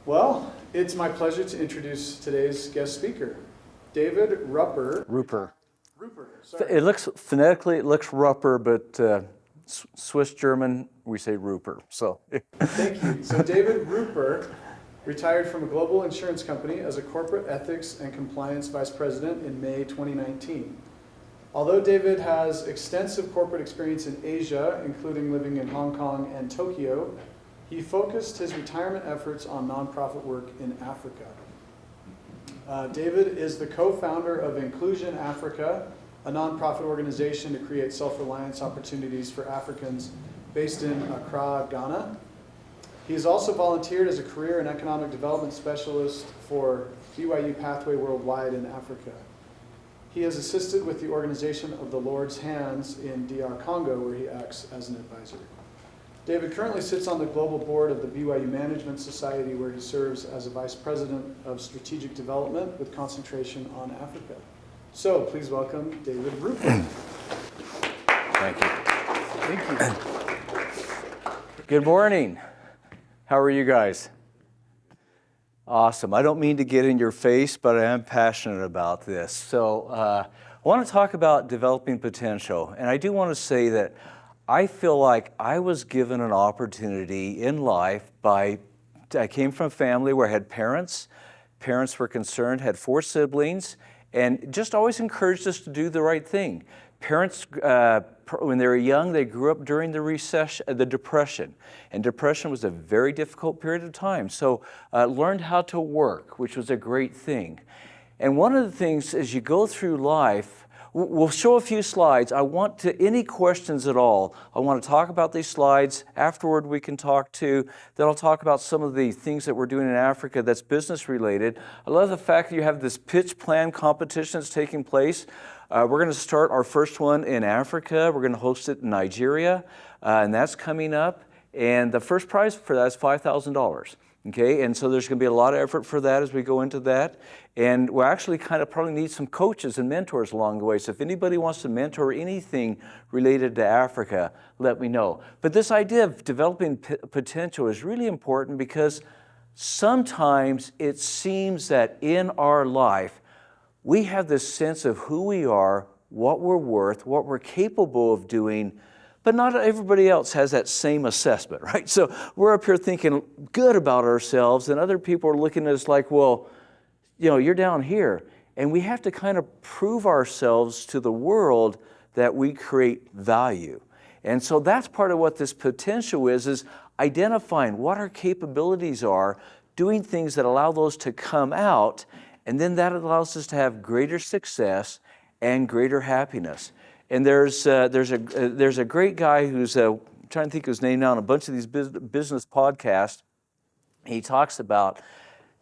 Well, it's my pleasure to introduce today's guest speaker, David Rupper. Rupper. Sorry. It looks phonetically, it looks Rupper, but Swiss German we say Rupper. So Thank you. So David Rupper retired from a global insurance company as a corporate ethics and compliance vice president in May 2019. Although David has extensive corporate experience in Asia, including living in Hong Kong and Tokyo, he focused his retirement efforts on nonprofit work in Africa. David is the co-founder of Inclusion Africa, a nonprofit organization to create self-reliance opportunities for Africans based in Accra, Ghana. He has also volunteered as a career and economic development specialist for BYU Pathway Worldwide in Africa. He has assisted with the organization of the Lord's Hands in DR Congo, where he acts as an advisor. David currently sits on the global board of the BYU Management Society, where he serves as a vice president of strategic development with concentration on Africa. So please welcome David Rupert. thank you. Thank you. Good morning. How are you guys? Awesome. I don't mean to get in your face, but I am passionate about this. So I want to talk about developing potential. And I do want to say that I feel like I was given an opportunity in life I came from a family where I had parents. Parents were concerned, had 4 siblings, and just always encouraged us to do the right thing. Parents, when they were young, they grew up during the recession, the Depression. And Depression was a very difficult period of time. So learned how to work, which was a great thing. And one of the things as you go through life, we'll show a few slides. I want to, any questions at all, I want to talk about these slides. Afterward, we can talk to, then I'll talk about some of the things that we're doing in Africa that's business related. I love the fact that you have this pitch plan competition that's taking place. We're going to start our first one in Africa. We're going to host it in Nigeria, and that's coming up. And the first prize for that is $5,000. Okay, and so there's going to be a lot of effort for that as we go into that. And we'll actually kind of probably need some coaches and mentors along the way. So if anybody wants to mentor anything related to Africa, let me know. But this idea of developing potential is really important because sometimes it seems that in our life, we have this sense of who we are, what we're worth, what we're capable of doing, but not everybody else has that same assessment, right? So we're up here thinking good about ourselves, and other people are looking at us like, well, you know, you're down here. And we have to kind of prove ourselves to the world that we create value. And so that's part of what this potential is identifying what our capabilities are, doing things that allow those to come out, and then that allows us to have greater success and greater happiness. And there's a great guy who's I'm trying to think of his name now on a bunch of these business podcasts. He talks about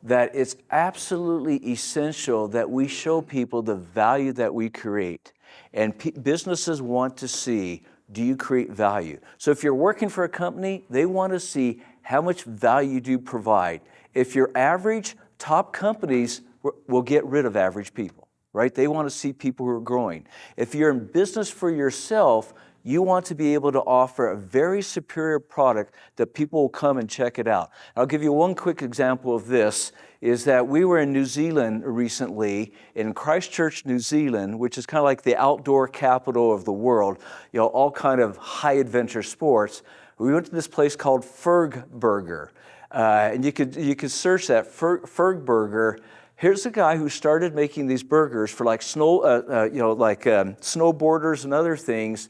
that it's absolutely essential that we show people the value that we create. And businesses want to see, do you create value? So if you're working for a company, they want to see how much value do you provide. If you're average, top companies will get rid of average people. Right? They want to see people who are growing. If you're in business for yourself, you want to be able to offer a very superior product that people will come and check it out. I'll give you one quick example of this, is that we were in New Zealand recently, in Christchurch, New Zealand, which is kind of like the outdoor capital of the world, you know, all kind of high adventure sports. We went to this place called Ferg Burger, and you could search that, Ferg Burger. Here's a guy who started making these burgers for like snowboarders and other things.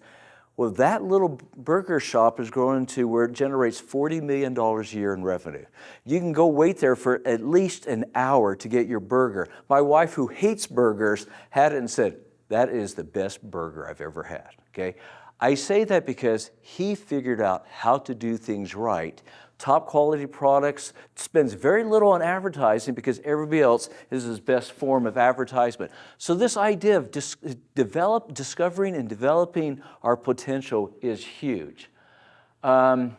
Well, that little burger shop is growing to where it generates $40 million a year in revenue. You can go wait there for at least an hour to get your burger. My wife, who hates burgers, had it and said, that is the best burger I've ever had, okay? I say that because he figured out how to do things right. Top quality products, spends very little on advertising because everybody else is his best form of advertisement. So this idea of discovering and developing our potential is huge. I'm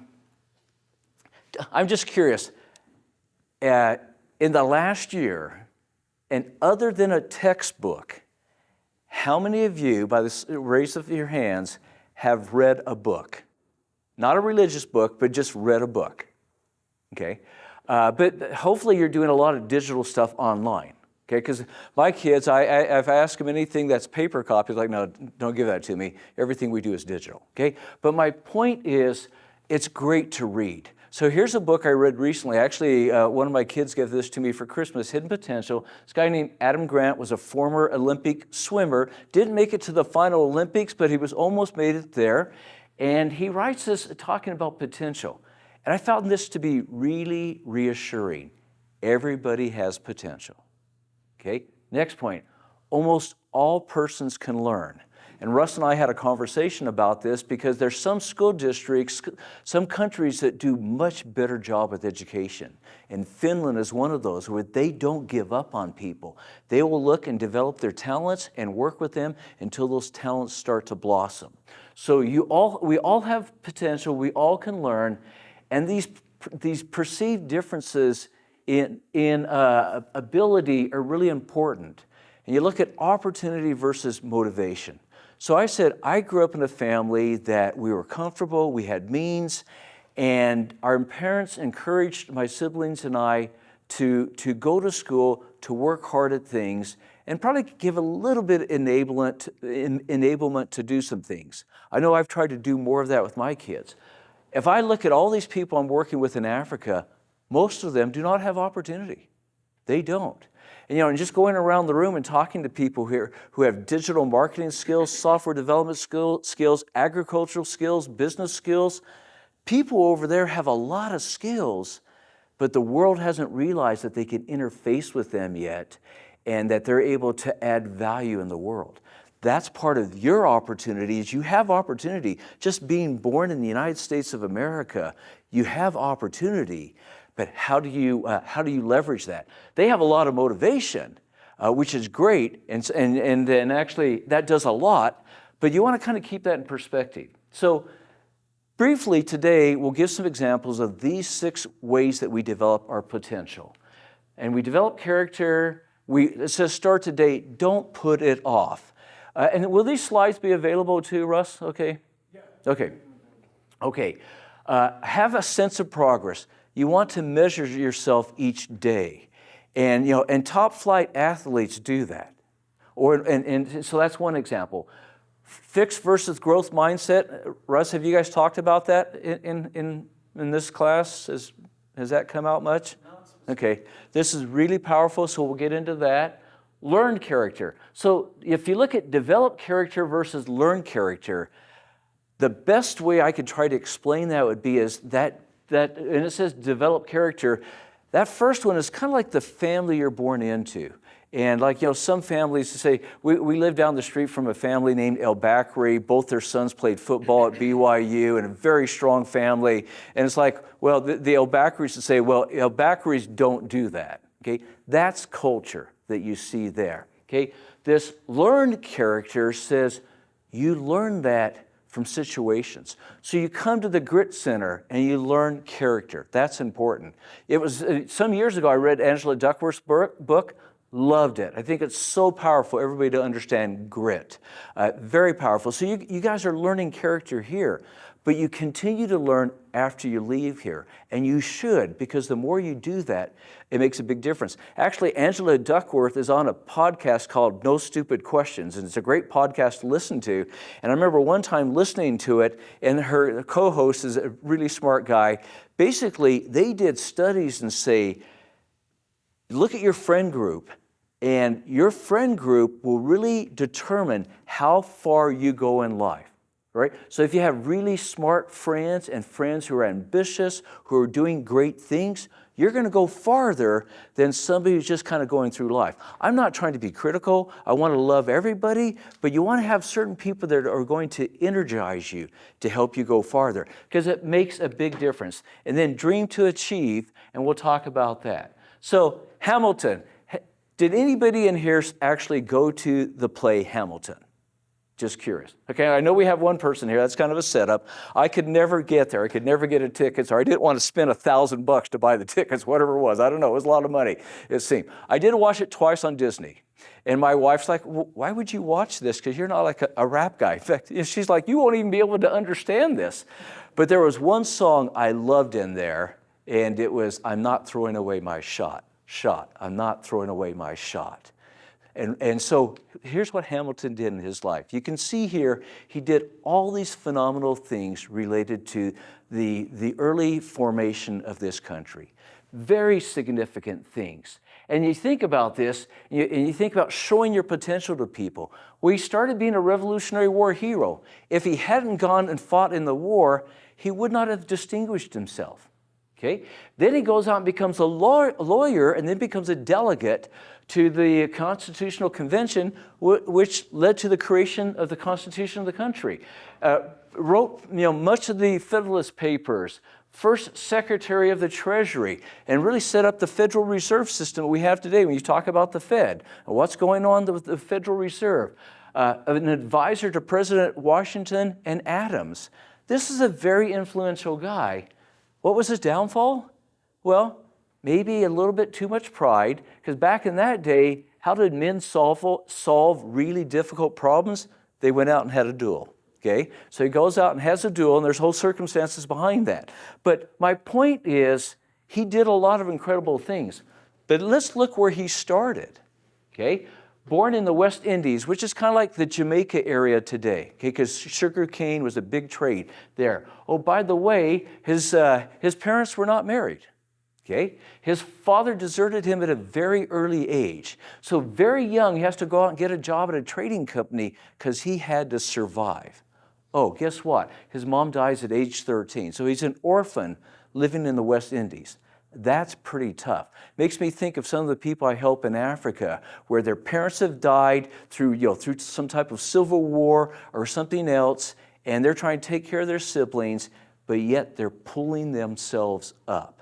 just curious, in the last year, and other than a textbook, how many of you, by the raise of your hands, have read a book? Not a religious book, but just read a book. Okay? But hopefully you're doing a lot of digital stuff online. Okay, because my kids, if I ask them anything that's paper copies, like, no, don't give that to me. Everything we do is digital, okay? But my point is, it's great to read. So here's a book I read recently. Actually, one of my kids gave this to me for Christmas, Hidden Potential. This guy named Adam Grant was a former Olympic swimmer. Didn't make it to the final Olympics, but he was almost made it there. And he writes this talking about potential. And I found this to be really reassuring. Everybody has potential. Okay, next point, almost all persons can learn. And Russ and I had a conversation about this because there's some school districts, some countries that do much better job with education. And Finland is one of those where they don't give up on people. They will look and develop their talents and work with them until those talents start to blossom. So we all have potential, we all can learn, and these perceived differences in ability are really important. And you look at opportunity versus motivation. So I said, I grew up in a family that we were comfortable, we had means, and our parents encouraged my siblings and I to go to school, to work hard at things, and probably give a little bit of enablement to do some things. I know I've tried to do more of that with my kids. If I look at all these people I'm working with in Africa, most of them do not have opportunity. They don't. And just going around the room and talking to people here who have digital marketing skills, software development skills, agricultural skills, business skills, people over there have a lot of skills, but the world hasn't realized that they can interface with them yet and that they're able to add value in the world. That's part of your opportunity is you have opportunity. Just being born in the United States of America, you have opportunity. But how do you leverage that? They have a lot of motivation, which is great, and actually that does a lot, but you want to kind of keep that in perspective. So briefly today, we'll give some examples of these 6 ways that we develop our potential. And we develop character. It says start today, don't put it off. And will these slides be available too, Russ? Okay? Yeah. Okay. Have a sense of progress. You want to measure yourself each day. And top flight athletes do that. And so that's one example. Fixed versus growth mindset. Russ, have you guys talked about that in this class? Has that come out much? No. Okay. This is really powerful, so we'll get into that. Learned character. So if you look at developed character versus learned character, the best way I could try to explain that would be is that and it says develop character, that first one is kind of like the family you're born into. And some families say, we live down the street from a family named El Bakri. Both their sons played football at BYU and a very strong family. And it's like, well, the El Bakris would say, well, El Bakris don't do that. Okay, that's culture that you see there. Okay, this learned character says you learn that from situations. So you come to the Grit Center and you learn character. That's important. It was some years ago I read Angela Duckworth's book, loved it. I think it's so powerful, everybody to understand grit. Very powerful. So you guys are learning character here, but you continue to learn after you leave here. And you should, because the more you do that, it makes a big difference. Actually, Angela Duckworth is on a podcast called No Stupid Questions, and it's a great podcast to listen to. And I remember one time listening to it, and her co-host is a really smart guy. Basically, they did studies and say, look at your friend group, and your friend group will really determine how far you go in life. Right? So if you have really smart friends and friends who are ambitious, who are doing great things, you're going to go farther than somebody who's just kind of going through life. I'm not trying to be critical. I want to love everybody, but you want to have certain people that are going to energize you to help you go farther because it makes a big difference. And then dream to achieve, and we'll talk about that. So Hamilton, did anybody in here actually go to the play Hamilton? Just curious. Okay, I know we have one person here. That's kind of a setup. I could never get there. I could never get a ticket, or I didn't want to spend $1,000 to buy the tickets, whatever it was. I don't know. It was a lot of money, it seemed. I did watch it twice on Disney. And my wife's like, well, why would you watch this? Because you're not like a rap guy. In fact, she's like, you won't even be able to understand this. But there was one song I loved in there, And it was, I'm not throwing away my shot. I'm not throwing away my shot. And so here's what Hamilton did in his life. You can see here, he did all these phenomenal things related to the early formation of this country. Very significant things. And you think about this, and you think about showing your potential to people. Well, he started being a Revolutionary War hero. If he hadn't gone and fought in the war, he would not have distinguished himself. Okay? Then he goes out and becomes a lawyer and then becomes a delegate to the Constitutional Convention, which led to the creation of the Constitution of the country. Wrote much of the Federalist Papers, first Secretary of the Treasury, and really set up the Federal Reserve System we have today when you talk about the Fed. What's going on with the Federal Reserve? An advisor to President Washington and Adams. This is a very influential guy. What was his downfall? Well, maybe a little bit too much pride, because back in that day, how did men solve really difficult problems? They went out and had a duel. Okay, so he goes out and has a duel, and there's whole circumstances behind that. But my point is, he did a lot of incredible things. But let's look where he started. Okay, born in the West Indies, which is kind of like the Jamaica area today. Okay, because sugar cane was a big trade there. Oh, by the way, his parents were not married. Okay, his father deserted him at a very early age. So very young, he has to go out and get a job at a trading company because he had to survive. Oh, guess what? His mom dies at age 13. So he's an orphan living in the West Indies. That's pretty tough. Makes me think of some of the people I help in Africa where their parents have died through some type of civil war or something else, and they're trying to take care of their siblings, but yet they're pulling themselves up.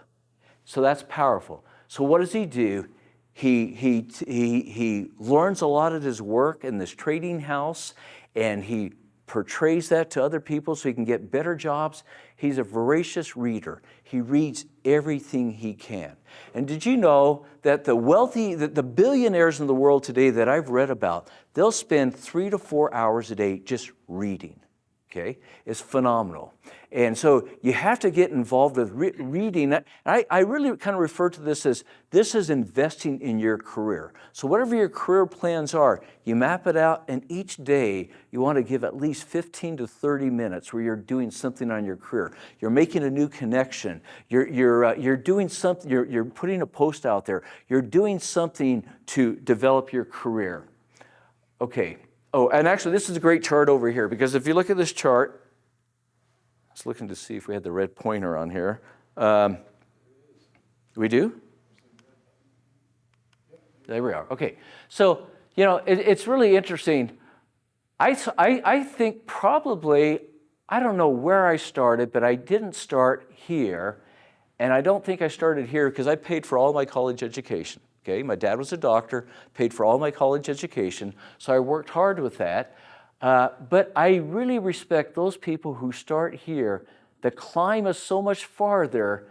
So that's powerful. So what does he do? He learns a lot of his work in this trading house, and he portrays that to other people so he can get better jobs. He's a voracious reader. He reads everything he can. And did you know that the billionaires in the world today that I've read about, they'll spend 3 to 4 hours a day just reading. Okay, it's phenomenal. And so you have to get involved with reading. I really kind of refer to this as investing in your career. So whatever your career plans are, you map it out, and each day you want to give at least 15 to 30 minutes where you're doing something on your career. You're making a new connection. You're doing something. You're putting a post out there. You're doing something to develop your career. Okay. Oh, and actually, this is a great chart over here, because if you look at this chart, I was looking to see if we had the red pointer on here. We do? There we are. Okay. So, it's really interesting. I think probably, I don't know where I started, but I didn't start here. And I don't think I started here because I paid for all my college education. Okay, my dad was a doctor, paid for all my college education, so I worked hard with that. But I really respect those people who start here. The climb is so much farther,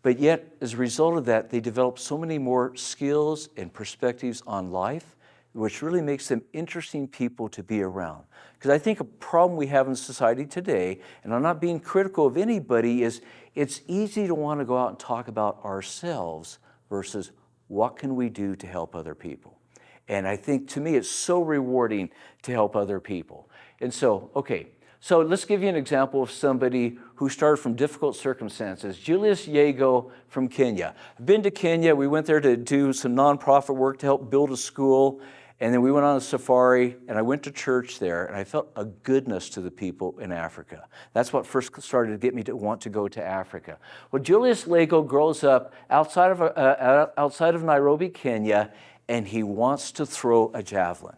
but yet as a result of that, they develop so many more skills and perspectives on life, which really makes them interesting people to be around. Because I think a problem we have in society today, and I'm not being critical of anybody, is it's easy to want to go out and talk about ourselves versus what can we do to help other people? And I think, to me, it's so rewarding to help other people. And so, okay, so let's give you an example of somebody who started from difficult circumstances. Julius Yego from Kenya. I've been to Kenya. We went there to do some nonprofit work to help build a school. And then we went on a safari, and I went to church there, and I felt a goodness to the people in Africa. That's what first started to get me to want to go to Africa. Well, Julius Yego grows up outside of Nairobi, Kenya, and he wants to throw a javelin.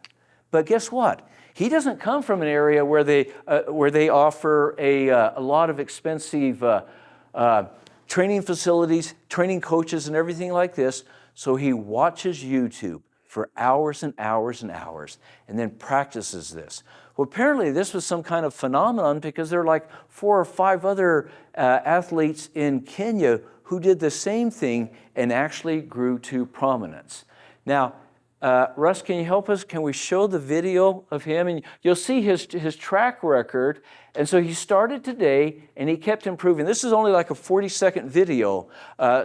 But guess what? He doesn't come from an area where they offer a lot of expensive training facilities, training coaches, and everything like this. So he watches YouTube for hours and hours and hours, and then practices this. Well, apparently this was some kind of phenomenon, because there are like 4 or 5 other athletes in Kenya who did the same thing and actually grew to prominence. Now, Russ, can you help us? Can we show the video of him? And you'll see his track record, And so he started today, and he kept improving. This is only like a 40-second video,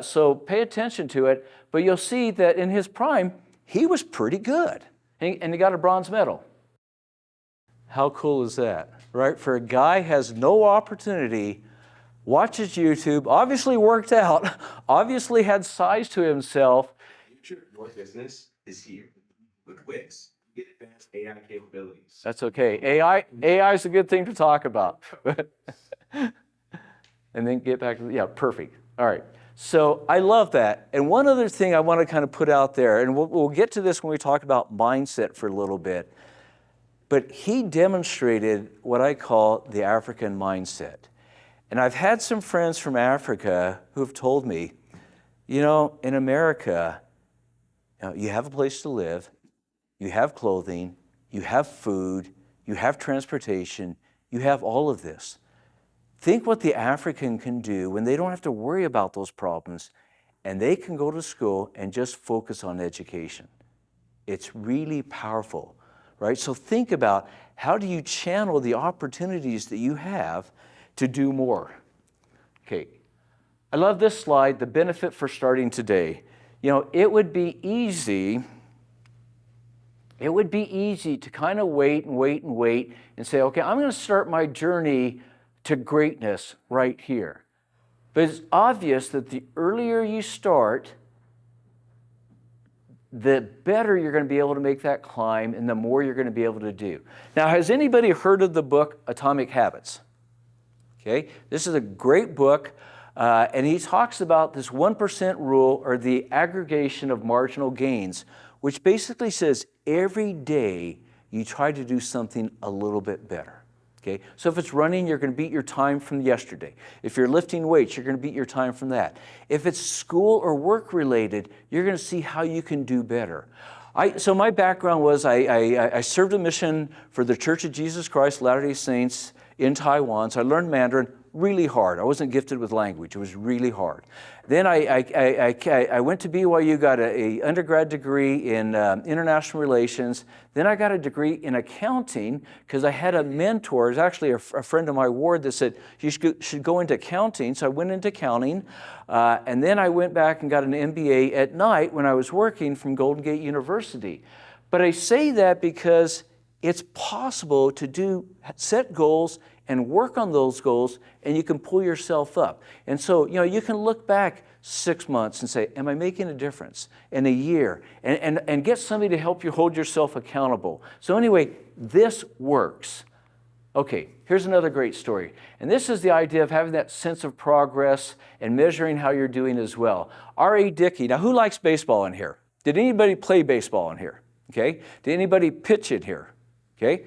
so pay attention to it. But you'll see that in his prime, he was pretty good, and he got a bronze medal. How cool is that, right? For a guy who has no opportunity, watches YouTube, obviously worked out, obviously had size to himself. The future of your business is here. With Wix, get advanced AI capabilities. That's okay. AI is a good thing to talk about. And then get back to, yeah, perfect. All right. So I love that. And one other thing I want to kind of put out there, and we'll get to this when we talk about mindset for a little bit, but he demonstrated what I call the African mindset. And I've had some friends from Africa who have told me, you know, in America, you have a place to live, you have clothing, you have food, you have transportation, you have all of this. Think what the African can do when they don't have to worry about those problems and they can go to school and just focus on education. It's really powerful, right? So think about how do you channel the opportunities that you have to do more. Okay, I love this slide, the benefit for starting today. You know, it would be easy to kind of wait and say, okay, I'm going to start my journey to greatness right here. But it's obvious that the earlier you start, the better you're going to be able to make that climb and the more you're going to be able to do. Now, has anybody heard of the book Atomic Habits? Okay, this is a great book, and he talks about this 1% rule, or the aggregation of marginal gains, which basically says every day you try to do something a little bit better. Okay, so if it's running, you're going to beat your time from yesterday. If you're lifting weights, you're going to beat your time from that. If it's school or work related, you're going to see how you can do better. So my background was I served a mission for the Church of Jesus Christ Latter-day Saints in Taiwan. So I learned Mandarin really hard. I wasn't gifted with language. It was really hard. Then I went to BYU, got an undergrad degree in international relations. Then I got a degree in accounting because I had a mentor. It was actually a friend of my ward that said, you should go into accounting. So I went into accounting. And then I went back and got an MBA at night when I was working from Golden Gate University. But I say that because it's possible to set goals and work on those goals, and you can pull yourself up. And so, you know, you can look back 6 months and say, am I making a difference? In a year, and get somebody to help you hold yourself accountable. So anyway, this works. Okay, here's another great story. And this is the idea of having that sense of progress and measuring how you're doing as well. R.A. Dickey, now who likes baseball in here? Did anybody play baseball in here? Okay, did anybody pitch it here? Okay,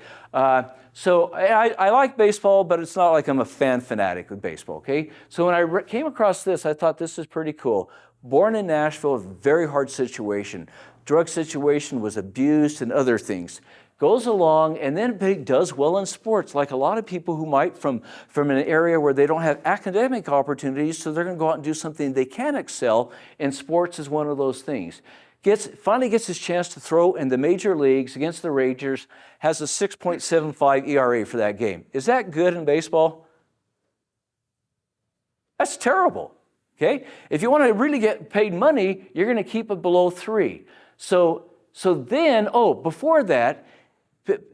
so I like baseball, but it's not like I'm a fan fanatic with baseball, okay? So when I came across this, I thought this is pretty cool. Born in Nashville, a very hard situation. Drug situation, was abused and other things. Goes along and then does well in sports, like a lot of people who might from an area where they don't have academic opportunities, so they're gonna go out and do something they can excel, and sports is one of those things. Finally gets his chance to throw in the major leagues against the Rangers, has a 6.75 ERA for that game. Is that good in baseball? That's terrible, okay? If you want to really get paid money, you're going to keep it below 3. So then, before that,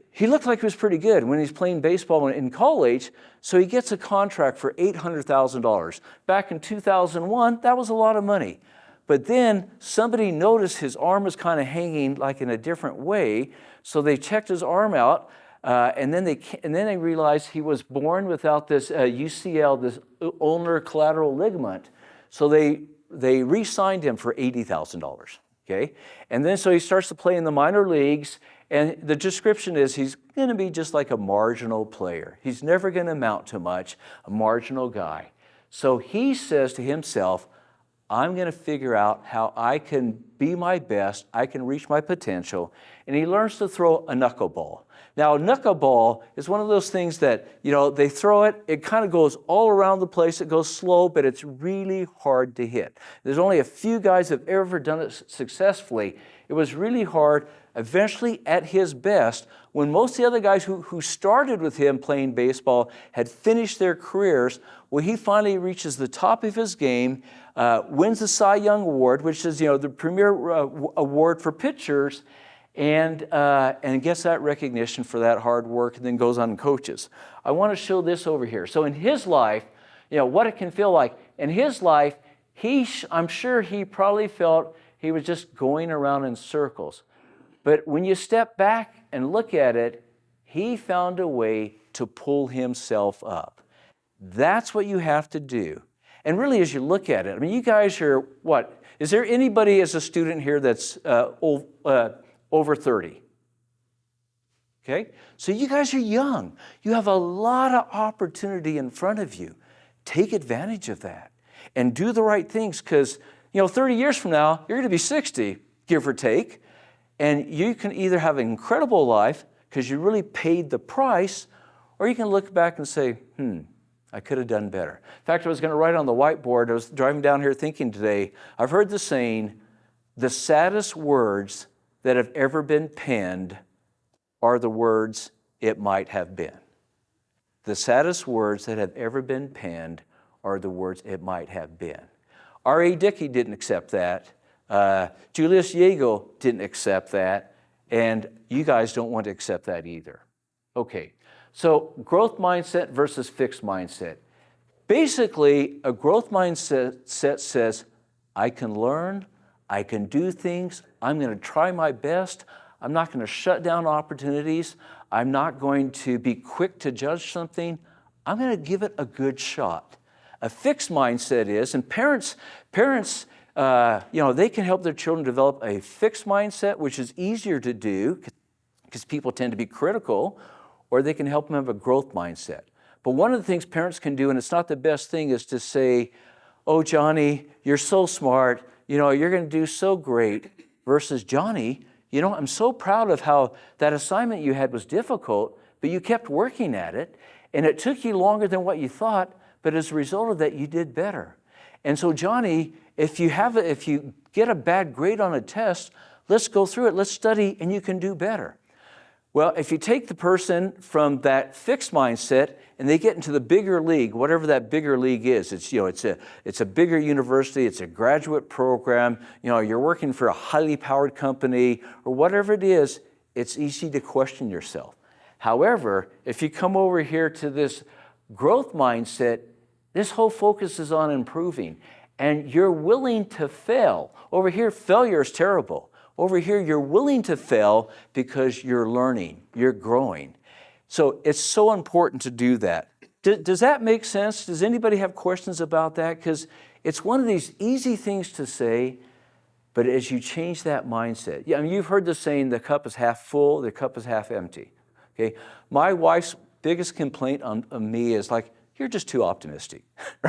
he looked like he was pretty good when he's playing baseball in college, so he gets a contract for $800,000. Back in 2001, that was a lot of money. But then somebody noticed his arm was kind of hanging like in a different way, so they checked his arm out, and then they realized he was born without this UCL, this ulnar collateral ligament. So they re-signed him for $80,000. Okay, and then so he starts to play in the minor leagues, and the description is he's going to be just like a marginal player. He's never going to amount to much, a marginal guy. So he says to himself, I'm going to figure out how I can be my best, I can reach my potential, and he learns to throw a knuckleball. Now, knuckleball is one of those things that, they throw it, it kind of goes all around the place, it goes slow, but it's really hard to hit. There's only a few guys that have ever done it successfully. It was really hard. Eventually, at his best, when most of the other guys who started with him playing baseball had finished their careers, well, he finally reaches the top of his game, wins the Cy Young Award, which is, the premier award for pitchers, and gets that recognition for that hard work, and then goes on and coaches. I want to show this over here. So in his life, what it can feel like. In his life, I'm sure he probably felt he was just going around in circles. But when you step back and look at it, he found a way to pull himself up. That's what you have to do. And really, as you look at it, I mean, you guys are what? Is there anybody as a student here that's over 30? Okay? So you guys are young. You have a lot of opportunity in front of you. Take advantage of that and do the right things, because 30 years from now, you're going to be 60, give or take, and you can either have an incredible life because you really paid the price, or you can look back and say, I could have done better. In fact, I was going to write on the whiteboard, I was driving down here thinking today, I've heard the saying, the saddest words that have ever been penned are the words, it might have been. The saddest words that have ever been penned are the words, it might have been. R.A. Dickey didn't accept that. Julius Jägel didn't accept that. And you guys don't want to accept that either. Okay, so growth mindset versus fixed mindset. Basically, a growth mindset says, I can learn, I can do things, I'm going to try my best, I'm not going to shut down opportunities, I'm not going to be quick to judge something, I'm going to give it a good shot. A fixed mindset is, and parents, they can help their children develop a fixed mindset, which is easier to do because people tend to be critical, or they can help them have a growth mindset. But one of the things parents can do, and it's not the best thing, is to say, oh, Johnny, you're so smart, you're going to do so great, versus Johnny, I'm so proud of how that assignment you had was difficult, but you kept working at it, and it took you longer than what you thought, but as a result of that, you did better. And so, Johnny, if you get a bad grade on a test, let's go through it, let's study, and you can do better. Well, if you take the person from that fixed mindset and they get into the bigger league, whatever that bigger league is, it's a bigger university, it's a graduate program, you're working for a highly powered company, or whatever it is, it's easy to question yourself. However, if you come over here to this growth mindset, this whole focus is on improving, and you're willing to fail. Over here, failure is terrible. Over here, you're willing to fail because you're learning, you're growing. So it's so important to do that. Does that make sense? Does anybody have questions about that? Because it's one of these easy things to say, but as you change that mindset, you've heard the saying, the cup is half full, the cup is half empty. Okay, my wife's biggest complaint on me is like, you're just too optimistic,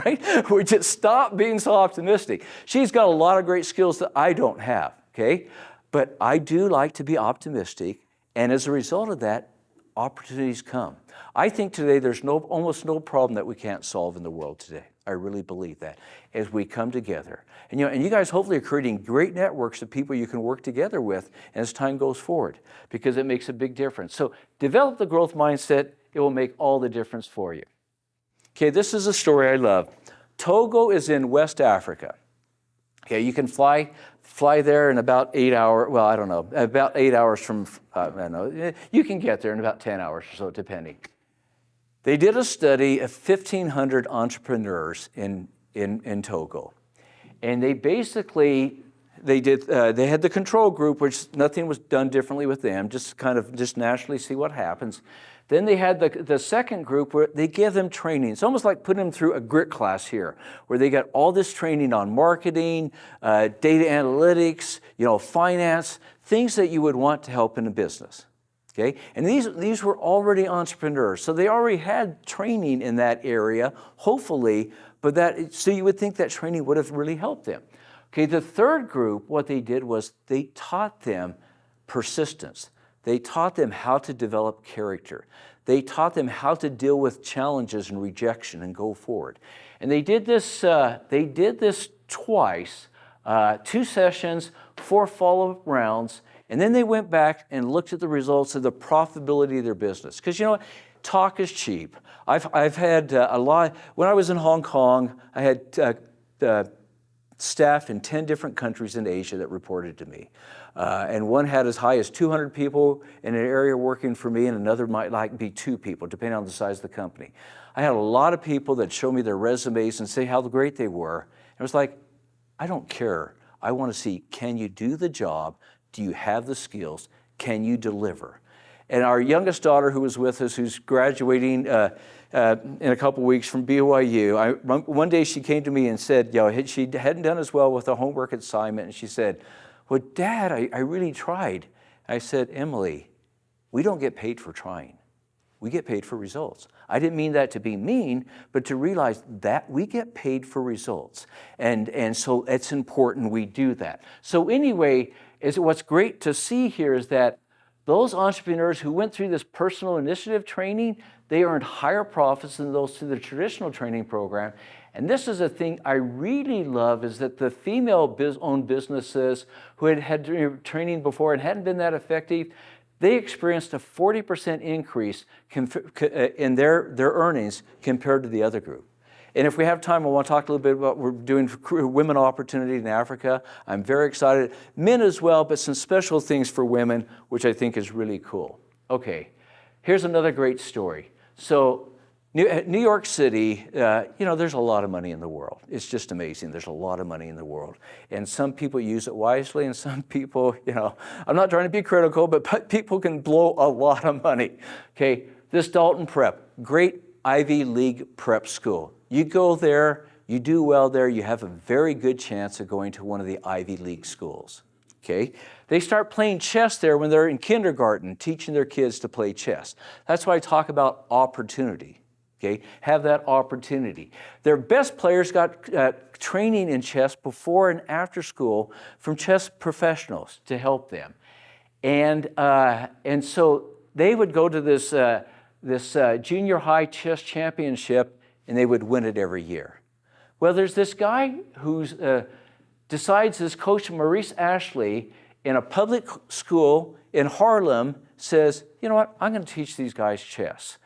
right? We just stop being so optimistic. She's got a lot of great skills that I don't have, okay? But I do like to be optimistic, and as a result of that, opportunities come. I think today there's almost no problem that we can't solve in the world today. I really believe that as we come together. And you guys hopefully are creating great networks of people you can work together with as time goes forward, because it makes a big difference. So develop the growth mindset. It will make all the difference for you. Okay, this is a story I love. Togo is in West Africa. Okay, you can fly there in about 8 hours, well, I don't know, about 8 hours from, I don't know, you can get there in about 10 hours or so, depending. They did a study of 1,500 entrepreneurs in Togo. And they basically, they had the control group, which nothing was done differently with them, just naturally see what happens. Then they had the second group where they give them training. It's almost like putting them through a grit class here, where they got all this training on marketing, data analytics, finance, things that you would want to help in a business. Okay? And these were already entrepreneurs, so they already had training in that area, hopefully, so you would think that training would have really helped them. Okay, the third group, what they did was they taught them persistence. They taught them how to develop character. They taught them how to deal with challenges and rejection and go forward. And they did this twice, 2 sessions, 4 follow-up rounds, and then they went back and looked at the results of the profitability of their business. Because you know what? Talk is cheap. I've had a lot. When I was in Hong Kong, I had staff in 10 different countries in Asia that reported to me. And one had as high as 200 people in an area working for me, and another might be 2 people, depending on the size of the company. I had a lot of people that show me their resumes and say how great they were. And it was like, I don't care. I want to see, can you do the job? Do you have the skills? Can you deliver? And our youngest daughter, who was with us, who's graduating in a couple weeks from BYU, one day she came to me and said, she hadn't done as well with a homework assignment, and she said, well, Dad, I really tried. I said, Emily, we don't get paid for trying. We get paid for results. I didn't mean that to be mean, but to realize that we get paid for results. And so it's important we do that. So anyway, what's great to see here is that those entrepreneurs who went through this personal initiative training, they earned higher profits than those through the traditional training program. And this is a thing I really love, is that the female-owned businesses who had training before and hadn't been that effective, they experienced a 40% increase in their earnings compared to the other group. And if we have time, I want to talk a little bit about what we're doing for women opportunity in Africa. I'm very excited. Men as well, but some special things for women, which I think is really cool. Okay, here's another great story. So New York City, there's a lot of money in the world. It's just amazing. There's a lot of money in the world. And some people use it wisely, and some people, I'm not trying to be critical, but people can blow a lot of money. Okay, this Dalton Prep, great Ivy League prep school. You go there, you do well there, you have a very good chance of going to one of the Ivy League schools. Okay? They start playing chess there when they're in kindergarten, teaching their kids to play chess. That's why I talk about opportunity. Okay? Have that opportunity. Their best players got training in chess before and after school from chess professionals to help them. And so they would go to this junior high chess championship, and they would win it every year. Well, there's this guy who decides, this coach, Maurice Ashley, in a public school in Harlem, says, you know what, I'm going to teach these guys chess.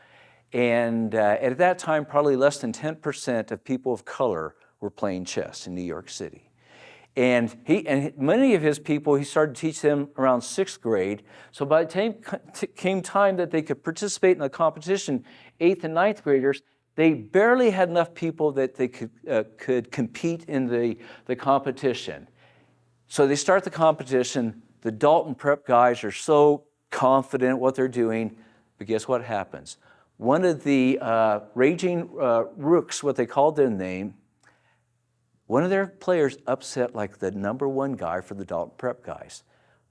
And at that time, probably less than 10% of people of color were playing chess in New York City. And many of his people, he started to teach them around 6th grade. So by the time came time that they could participate in the competition, 8th and 9th graders, they barely had enough people that they could compete in the competition. So they start the competition. The Dalton Prep guys are so confident what they're doing, but guess what happens? One of the Raging Rooks, what they called their name, one of their players upset like the #1 guy for the Dalton Prep guys.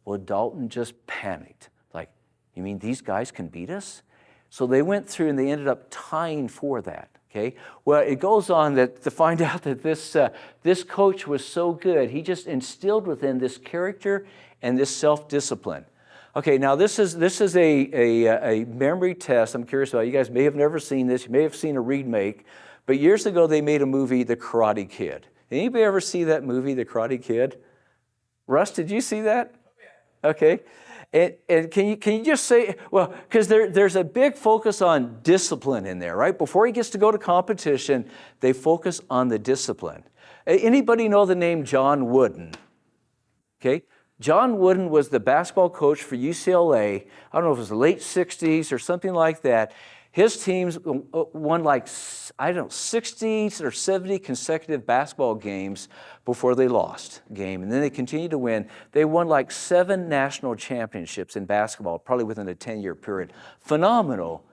Well, Dalton just panicked. Like, you mean these guys can beat us? So they went through and they ended up tying for that, okay? Well, it goes on to find out that this coach was so good, he just instilled within this character and this self-discipline. Okay, now this is a memory test I'm curious about. You guys may have never seen this. You may have seen a remake, but years ago they made a movie, The Karate Kid. Anybody ever see that movie, The Karate Kid? Russ, did you see that? Oh, yeah. Okay. And can you just say, well, because there's a big focus on discipline in there, right? Before he gets to go to competition, they focus on the discipline. Anybody know the name John Wooden? Okay. John Wooden was the basketball coach for UCLA. I don't know if it was the late 60s or something like that. His teams won 60 or 70 consecutive basketball games before they lost a game. And then they continued to win. They won 7 national championships in basketball, probably within a 10-year period. Phenomenal.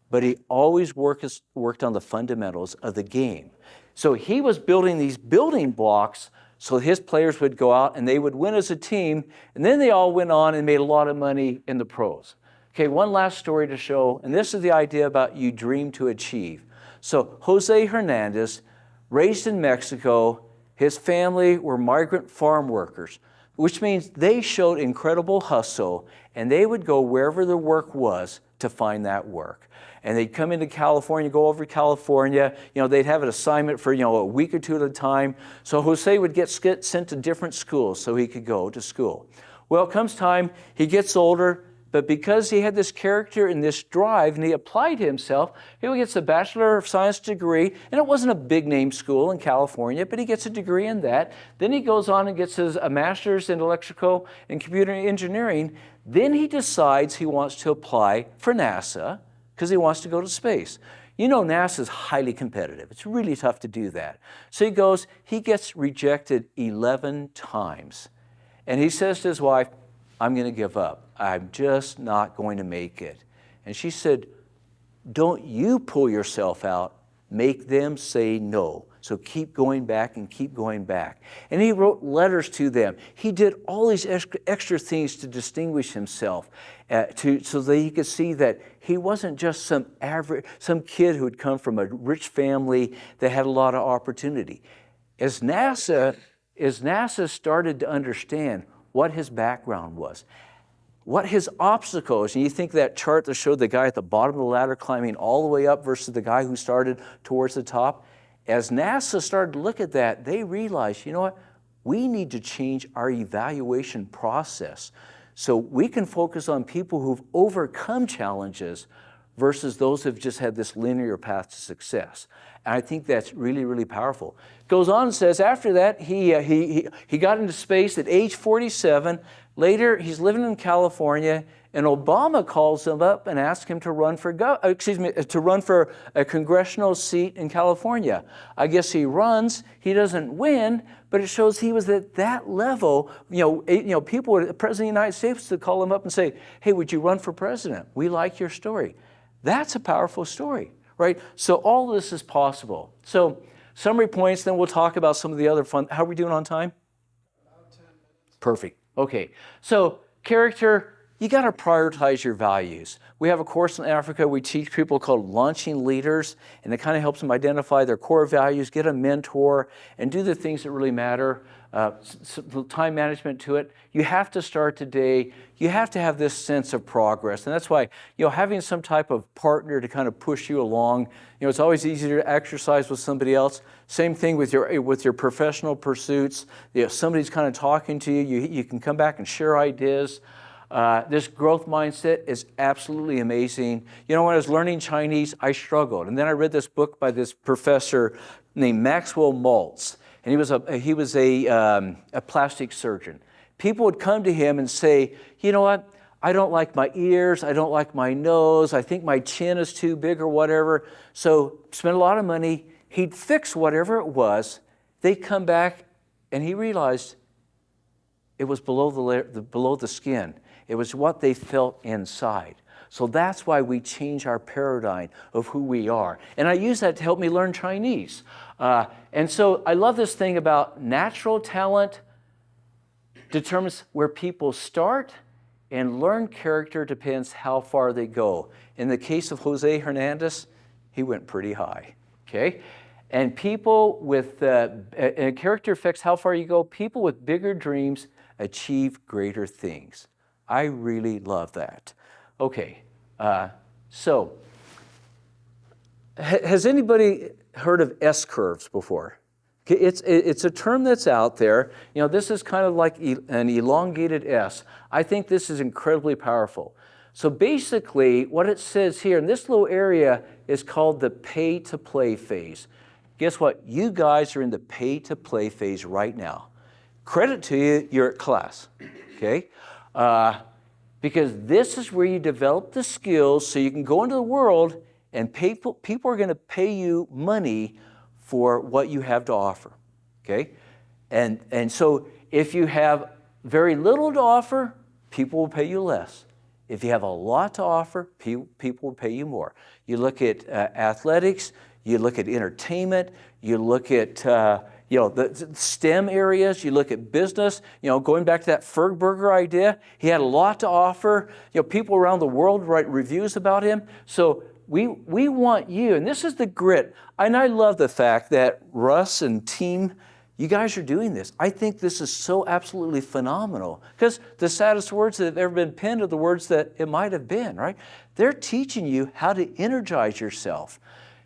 But he always worked on the fundamentals of the game. So he was building these building blocks so his players would go out and they would win as a team. And then they all went on and made a lot of money in the pros. Okay, one last story to show, and this is the idea about you dream to achieve. So Jose Hernandez, raised in Mexico, his family were migrant farm workers, which means they showed incredible hustle and they would go wherever the work was to find that work. And they'd come into California, go over to California, they'd have an assignment for, a week or two at a time. So Jose would get sent to different schools so he could go to school. Well, it comes time, he gets older, but because he had this character and this drive and he applied himself, he gets a Bachelor of Science degree, and it wasn't a big name school in California, but he gets a degree in that. Then he goes on and gets a master's in electrical and computer engineering. Then he decides he wants to apply for NASA because he wants to go to space. NASA is highly competitive. It's really tough to do that. So he gets rejected 11 times. And he says to his wife, I'm going to give up. I'm just not going to make it. And she said, don't you pull yourself out. Make them say no. So keep going back and keep going back. And he wrote letters to them. He did all these extra things to distinguish himself, so that he could see that he wasn't just some kid who had come from a rich family that had a lot of opportunity. As NASA started to understand what his background was, what his obstacles, and you think that chart that showed the guy at the bottom of the ladder climbing all the way up versus the guy who started towards the top, as NASA started to look at that, they realized, we need to change our evaluation process so we can focus on people who've overcome challenges versus those who've just had this linear path to success. And I think that's really, really powerful. Goes on and says after that, he got into space at age 47. Later, he's living in California, and Obama calls him up and asks him to run for a congressional seat in California. I guess he runs. He doesn't win, but it shows he was at that level. People, the President of the United States, to call him up and say, "Hey, would you run for president? We like your story." That's a powerful story, right? So all this is possible. So summary points, then we'll talk about some of the other fun. How are we doing on time? About 10 minutes. Perfect. Okay. So character, you got to prioritize your values. We have a course in Africa we teach people called Launching Leaders, and it kind of helps them identify their core values, get a mentor, and do the things that really matter. Time management to it. You have to start today. You have to have this sense of progress, and that's why having some type of partner to kind of push you along. It's always easier to exercise with somebody else. Same thing with your professional pursuits. Somebody's kind of talking to you. You can come back and share ideas. This growth mindset is absolutely amazing. When I was learning Chinese, I struggled, and then I read this book by this professor named Maxwell Maltz. And he was a plastic surgeon. People would come to him and say, "You know what? I don't like my ears. I don't like my nose. I think my chin is too big or whatever." So spend a lot of money. He'd fix whatever it was. They'd come back, and he realized it was below the skin. It was what they felt inside. So that's why we change our paradigm of who we are. And I use that to help me learn Chinese. And so I love this thing about natural talent determines where people start, and learned character depends how far they go. In the case of Jose Hernandez, he went pretty high, okay? And people with, and character affects how far you go. People with bigger dreams achieve greater things. I really love that. Okay, so has anybody heard of S-curves before? Okay, it's a term that's out there. This is kind of like an elongated S. I think this is incredibly powerful. So basically, what it says here in this little area is called the pay-to-play phase. Guess what? You guys are in the pay-to-play phase right now. Credit to you, you're at class, okay? Because this is where you develop the skills so you can go into the world and people are going to pay you money for what you have to offer, okay? And so if you have very little to offer, people will pay you less. If you have a lot to offer, people will pay you more. You look at athletics, you look at entertainment, you look at the STEM areas, you look at business, going back to that Fergberger idea, he had a lot to offer. People around the world write reviews about him. So we want you, and this is the grit. And I love the fact that Russ and team You guys are doing this. I think this is so absolutely phenomenal because the saddest words that have ever been penned are the words that it might have been, right? They're teaching you how to energize yourself.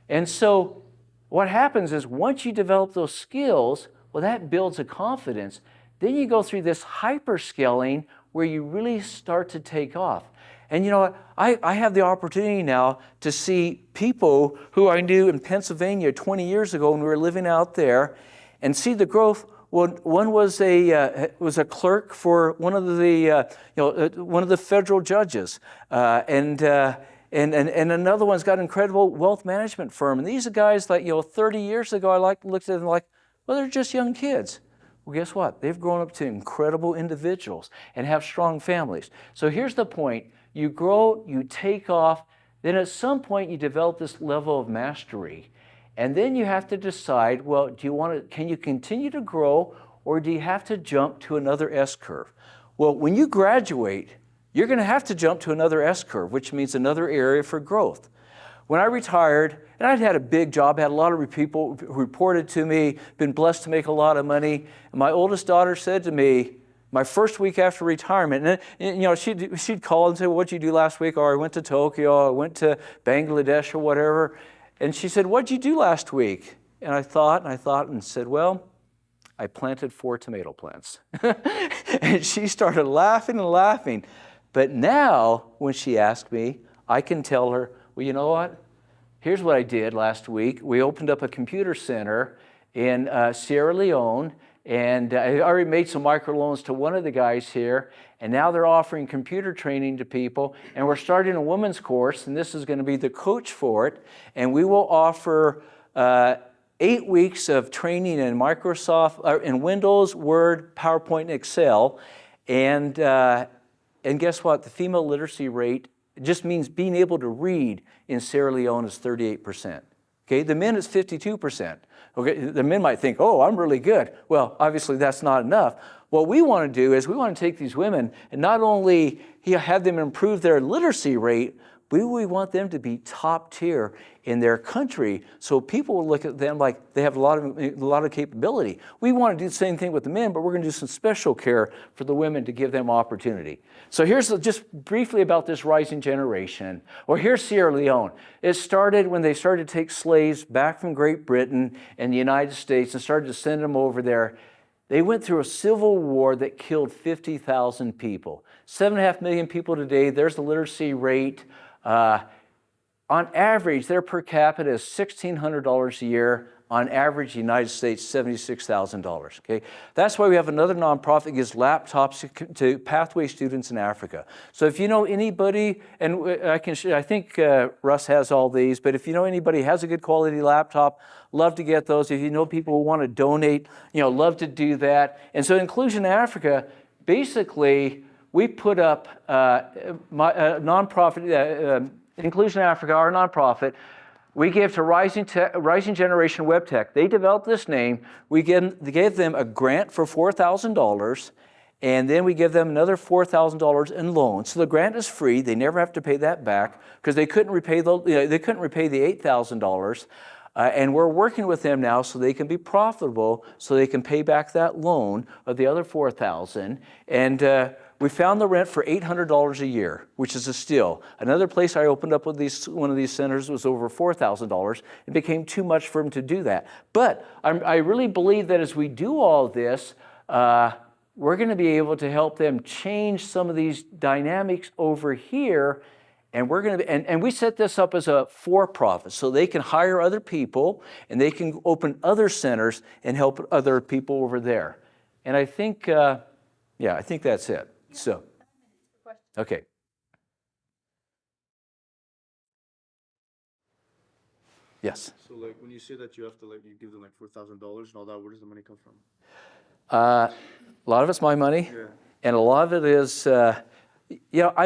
And so what happens is once you develop those skills, well, that builds a confidence. Then you go through this hyperscaling where you really start to take off. And you know what? I have the opportunity now to see people who I knew in Pennsylvania 20 years ago when we were living out there and see the growth. One was a clerk for one of the federal judges, and another one's got an incredible wealth management firm. And these are guys like 30 years ago, I looked at them like, well, they're just young kids. Well, guess what? They've grown up to incredible individuals and have strong families. So here's the point. You grow, you take off, then at some point you develop this level of mastery. And then you have to decide, well, can you continue to grow or do you have to jump to another S-curve? Well, when you graduate, you're going to have to jump to another S-curve, which means another area for growth. When I retired, and I'd had a big job, had a lot of people who reported to me, been blessed to make a lot of money, and my oldest daughter said to me, my first week after retirement, and she'd call and say, well, what'd you do last week? Or I went to Tokyo, I went to Bangladesh or whatever. And she said, what'd you do last week? And I thought and said, well, I planted 4 tomato plants. And she started laughing and laughing. But now, when she asked me, I can tell her, well, you know what? Here's what I did last week. We opened up a computer center in Sierra Leone, and I already made some microloans to one of the guys here, and now they're offering computer training to people, and we're starting a women's course, and this is going to be the coach for it, and we will offer 8 weeks of training in Microsoft, in Windows, Word, PowerPoint, and Excel, and guess what? The female literacy rate just means being able to read in Sierra Leone is 38%. Okay, the men is 52%. Okay, the men might think, oh, I'm really good. Well, obviously that's not enough. What we want to do is we want to take these women and not only have them improve their literacy rate, but we want them to be top tier in their country so people will look at them like they have a lot of capability. We want to do the same thing with the men, but we're going to do some special care for the women to give them opportunity. So here's just briefly about this rising generation. Well, here's Sierra Leone. It started when they started to take slaves back from Great Britain and the United States and started to send them over there. They went through a civil war that killed 50,000 people. 7.5 million people today. There's the literacy rate. On average, their per capita is $1,600 a year. On average, the United States, $76,000. Okay, that's why we have another nonprofit that gives laptops to pathway students in Africa. So if you know anybody, and I think Russ has all these, but if you know anybody who has a good quality laptop, love to get those. If you know people who want to donate, love to do that. And so Inclusion Africa, basically, we put up nonprofit. Inclusion Africa, our nonprofit, we gave to Rising Generation Web Tech. They developed this name. We gave them a grant for $4,000, and then we give them another $4,000 in loans. So the grant is free. They never have to pay that back because they couldn't repay the $8,000. And we're working with them now so they can be profitable, so they can pay back that loan of the other $4,000. And we found the rent for $800 a year, which is a steal. Another place I opened up with one of these centers was over $4,000. It became too much for them to do that. But I really believe that as we do all this, we're going to be able to help them change some of these dynamics over here. And we're going to and we set this up as a for-profit, so they can hire other people and they can open other centers and help other people over there. And I think, I think that's it. So, okay. Yes. So, when you say that you have to, you give them $4,000 and all that, where does the money come from? A lot of it's my money, and a lot of it is, I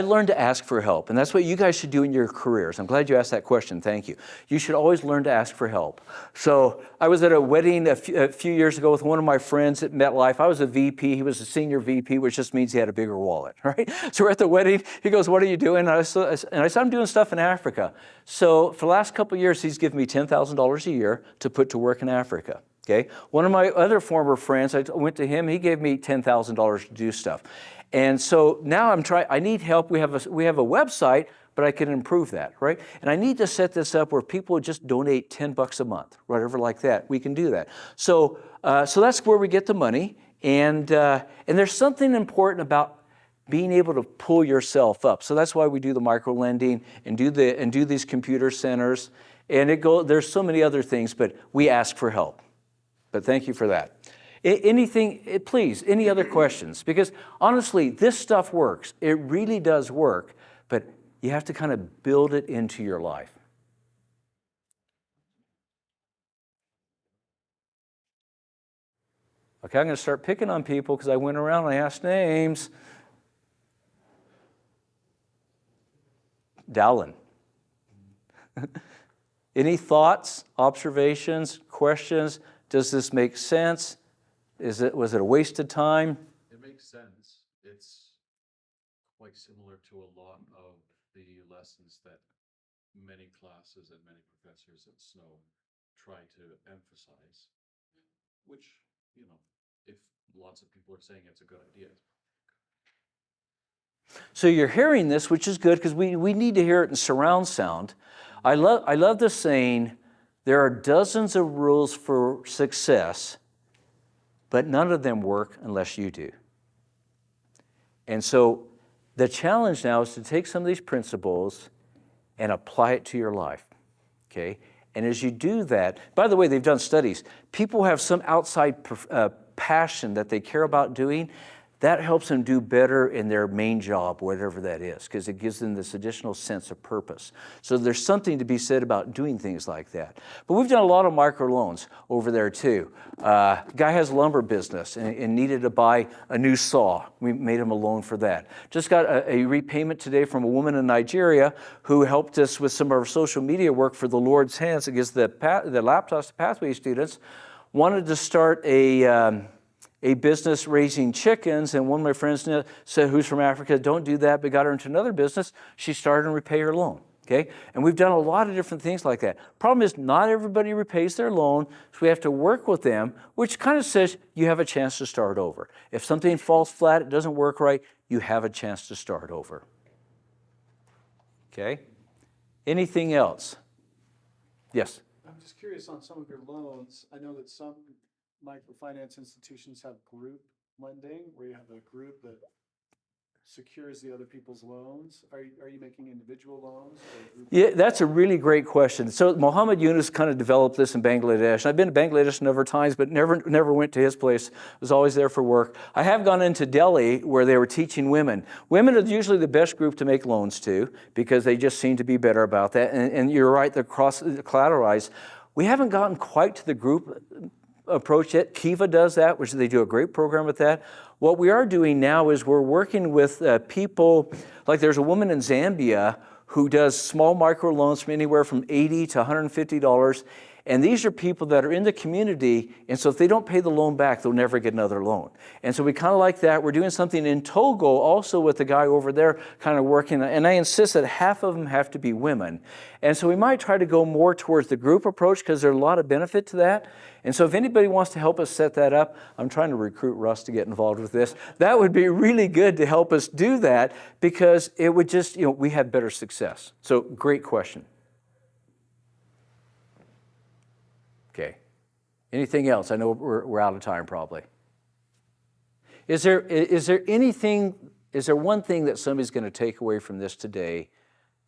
learned to ask for help, and that's what you guys should do in your careers. I'm glad you asked that question. Thank you. You should always learn to ask for help. So I was at a wedding a few years ago with one of my friends at MetLife. I was a VP. He was a senior VP, which just means he had a bigger wallet, right? So we're at the wedding. He goes, "What are you doing?" And I said, "I'm doing stuff in Africa." So for the last couple of years, he's given me $10,000 a year to put to work in Africa. Okay, one of my other former friends, I went to him, he gave me $10,000 to do stuff. And so now I need help. We have a website, but I can improve that, right? And I need to set this up where people would just donate $10 a month, whatever like that. We can do that. So that's where we get the money. And there's something important about being able to pull yourself up. So that's why we do the micro lending and do these computer centers. And there's so many other things, but we ask for help. But thank you for that. Please, any other questions? Because honestly, this stuff works. It really does work, but you have to kind of build it into your life. Okay, I'm going to start picking on people because I went around and I asked names. Dallin. Any thoughts, observations, questions? Does this make sense? Was it a waste of time? It makes sense. It's quite similar to a lot of the lessons that many classes and many professors at Snow try to emphasize, which, if lots of people are saying it's a good idea. So you're hearing this, which is good because we need to hear it in surround sound. I love the saying, there are dozens of rules for success, but none of them work unless you do. And so the challenge now is to take some of these principles and apply it to your life, okay? And as you do that, by the way, they've done studies. People have some outside passion that they care about doing. That helps them do better in their main job, whatever that is, because it gives them this additional sense of purpose. So there's something to be said about doing things like that. But we've done a lot of microloans over there too. Guy has a lumber business and needed to buy a new saw. We made him a loan for that. Just got a repayment today from a woman in Nigeria who helped us with some of our social media work for the Lord's Hands against the laptops to Pathway students. Wanted to start a business raising chickens, and one of my friends said, who's from Africa, don't do that, but got her into another business. She started and repay her loan, okay? And we've done a lot of different things like that. Problem is, not everybody repays their loan, so we have to work with them, which kind of says you have a chance to start over. If something falls flat, it doesn't work right, you have a chance to start over. Okay? Anything else? Yes? I'm just curious on some of your loans. I know that some microfinance institutions have group lending, where you have a group that secures the other people's loans. Are you making individual loans? Yeah, that's a really great question. So Mohammed Yunus kind of developed this in Bangladesh. I've been to Bangladesh a number of times, but never went to his place. Was always there for work. I have gone into Delhi where they were teaching women. Women are usually the best group to make loans to because they just seem to be better about that. And you're right, they're collateralized. We haven't gotten quite to the group approach yet. Kiva does that, which they do a great program with that. What we are doing now is we're working with people, like there's a woman in Zambia who does small micro loans from anywhere from $80 to $150. And these are people that are in the community, and so if they don't pay the loan back, they'll never get another loan. And so we kind of like that. We're doing something in Togo also with the guy over there kind of working, and I insist that half of them have to be women. And so we might try to go more towards the group approach because there's a lot of benefit to that. And so if anybody wants to help us set that up, I'm trying to recruit Russ to get involved with this. That would be really good to help us do that because it would just, we have better success. So great question. Okay. Anything else? I know we're out of time probably. Is there one thing that somebody's going to take away from this today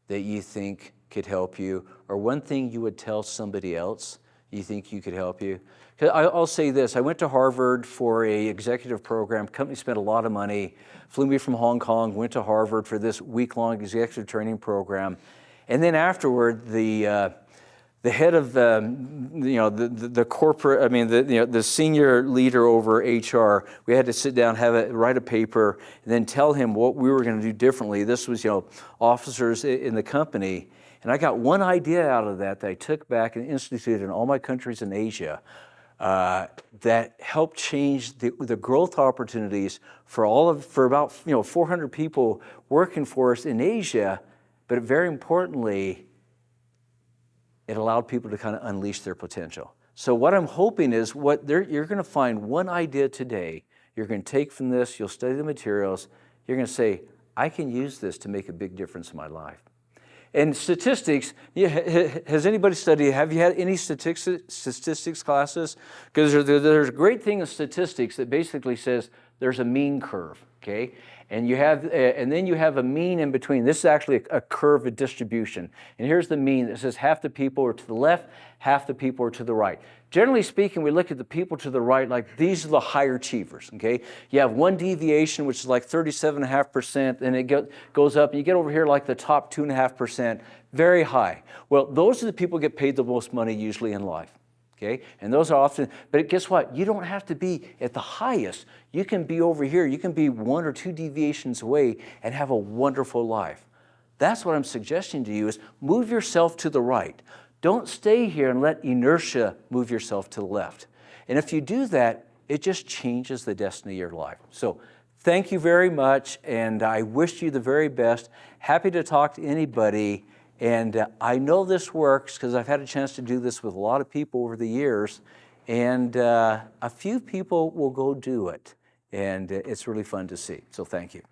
that you think could help you, or one thing you would tell somebody else you think you could help you? 'Cause I'll say this, I went to Harvard for a executive program, company spent a lot of money, flew me from Hong Kong, went to Harvard for this week-long executive training program, and then afterward, the head of the corporate, the senior leader over HR, we had to sit down, write a paper, and then tell him what we were going to do differently. This was, officers in the company. And I got one idea out of that I took back and instituted in all my countries in Asia that helped change the growth opportunities for about 400 people working for us in Asia. But very importantly, it allowed people to kind of unleash their potential. So what I'm hoping is you're going to find one idea today you're going to take from this, you'll study the materials, you're going to say, I can use this to make a big difference in my life. And statistics, has anybody studied, have you had any statistics classes? Because there's a great thing in statistics that basically says there's a mean curve, okay? And then you have a mean in between. This is actually a curve of distribution. And here's the mean that says half the people are to the left, half the people are to the right. Generally speaking, we look at the people to the right like these are the higher achievers, okay? You have one deviation, which is like 37.5%, and it goes up, and you get over here like the top 2.5%, very high. Well, those are the people who get paid the most money usually in life. Okay? And those are often, but guess what? You don't have to be at the highest. You can be over here. You can be 1 or 2 deviations away and have a wonderful life. That's what I'm suggesting to you is move yourself to the right. Don't stay here and let inertia move yourself to the left. And if you do that, it just changes the destiny of your life. So thank you very much, and I wish you the very best. Happy to talk to anybody. And I know this works because I've had a chance to do this with a lot of people over the years, and a few people will go do it. And it's really fun to see. So thank you.